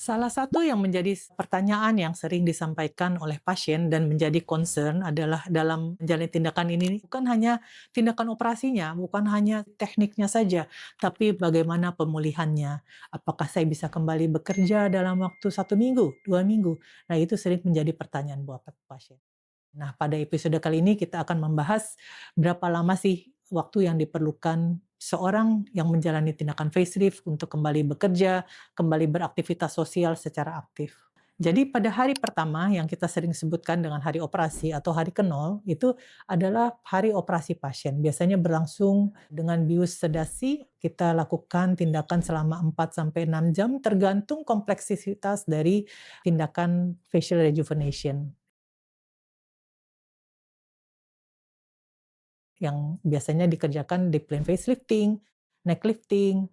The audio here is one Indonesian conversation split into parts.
Salah satu yang menjadi pertanyaan yang sering disampaikan oleh pasien dan menjadi concern adalah dalam menjalani tindakan ini bukan hanya tindakan operasinya, bukan hanya tekniknya saja, tapi bagaimana pemulihannya. Apakah saya bisa kembali bekerja dalam waktu 1 minggu, 2 minggu? Nah, itu sering menjadi pertanyaan buat pasien. Nah, pada episode kali ini kita akan membahas berapa lama sih waktu yang diperlukan seorang yang menjalani tindakan facelift untuk kembali bekerja, kembali beraktivitas sosial secara aktif. Jadi pada hari pertama yang kita sering sebutkan dengan hari operasi atau hari ke-0 itu adalah hari operasi pasien. Biasanya berlangsung dengan bius sedasi, kita lakukan tindakan selama 4 sampai 6 jam tergantung kompleksitas dari tindakan facial rejuvenation. Yang biasanya dikerjakan di plane facelifting, neck lifting,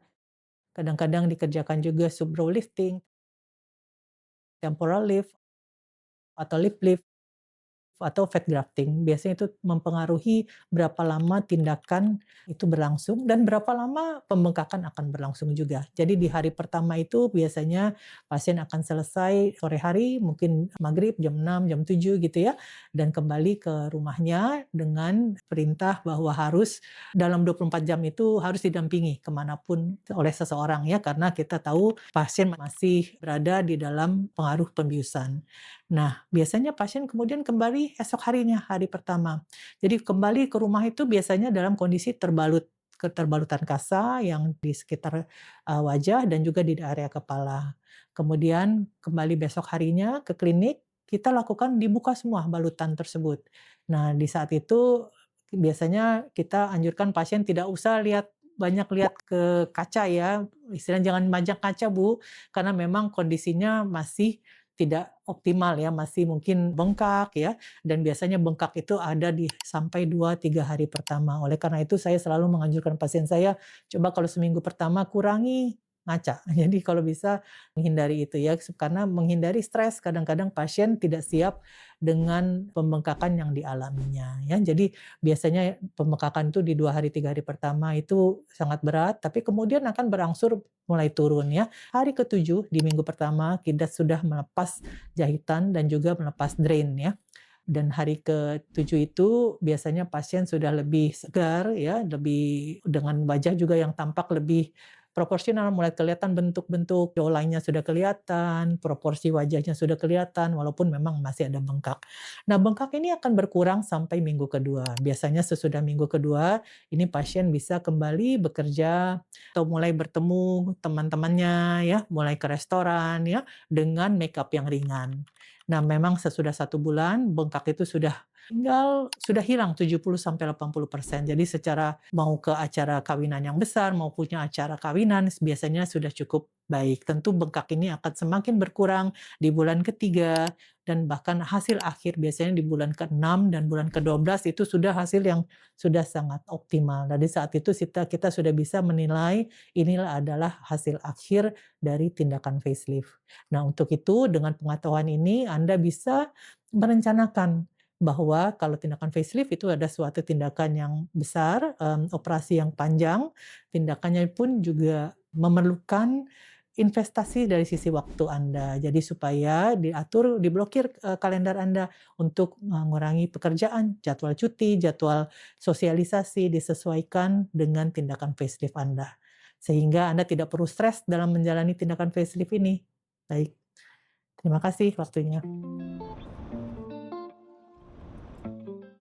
kadang-kadang dikerjakan juga subbrow lifting, temporal lift, atau lip lift, atau fat grafting. Biasanya itu mempengaruhi berapa lama tindakan itu berlangsung dan berapa lama pembengkakan akan berlangsung juga. Jadi di hari pertama itu biasanya pasien akan selesai sore hari, mungkin maghrib jam 6, jam 7 gitu ya, dan kembali ke rumahnya dengan perintah bahwa harus dalam 24 jam itu harus didampingi kemanapun oleh seseorang ya, karena kita tahu pasien masih berada di dalam pengaruh pembiusan. Nah, biasanya pasien kemudian kembali esok harinya, hari pertama. Jadi kembali ke rumah itu biasanya dalam kondisi keterbalutan kasa yang di sekitar, wajah dan juga di area kepala. Kemudian kembali besok harinya ke klinik, kita lakukan dibuka semua balutan tersebut. Nah, di saat itu biasanya kita anjurkan pasien tidak usah banyak lihat ke kaca ya, istilahnya jangan majang kaca Bu, karena memang kondisinya masih tidak optimal ya, masih mungkin bengkak ya, dan biasanya bengkak itu ada di sampai 2 3 hari pertama. Oleh karena itu saya selalu menganjurkan pasien saya, coba kalau seminggu pertama kurangi ngaca. Jadi kalau bisa menghindari itu ya, karena menghindari stres, kadang-kadang pasien tidak siap dengan pembengkakan yang dialaminya ya. Jadi biasanya pembengkakan itu di 2 hari, 3 hari pertama itu sangat berat, tapi kemudian akan berangsur mulai turun ya. Hari ke-7 di minggu pertama kita sudah melepas jahitan dan juga melepas drain ya. Dan hari ke-7 itu biasanya pasien sudah lebih segar ya, lebih dengan wajah juga yang tampak lebih proporsional, mulai kelihatan bentuk-bentuk jawline-nya sudah kelihatan, proporsi wajahnya sudah kelihatan, walaupun memang masih ada bengkak. Nah, bengkak ini akan berkurang sampai minggu kedua. Biasanya sesudah minggu kedua, ini pasien bisa kembali bekerja atau mulai bertemu teman-temannya ya, mulai ke restoran ya, dengan makeup yang ringan. Nah, memang sesudah 1 bulan, bengkak itu sudah hilang 70 sampai 80%. Jadi secara mau ke acara kawinan yang besar, mau punya acara kawinan, biasanya sudah cukup baik. Tentu bengkak ini akan semakin berkurang di bulan ketiga dan bahkan hasil akhir biasanya di bulan ke-6 dan bulan ke-12 itu sudah hasil yang sudah sangat optimal. Nah, di saat itu kita sudah bisa menilai inilah adalah hasil akhir dari tindakan facelift. Nah, untuk itu dengan pengetahuan ini Anda bisa merencanakan bahwa kalau tindakan facelift itu ada suatu tindakan yang besar, operasi yang panjang, tindakannya pun juga memerlukan investasi dari sisi waktu Anda. Jadi supaya diblokir, kalender Anda untuk mengurangi pekerjaan, jadwal cuti, jadwal sosialisasi disesuaikan dengan tindakan facelift Anda. Sehingga Anda tidak perlu stres dalam menjalani tindakan facelift ini. Baik, terima kasih waktunya.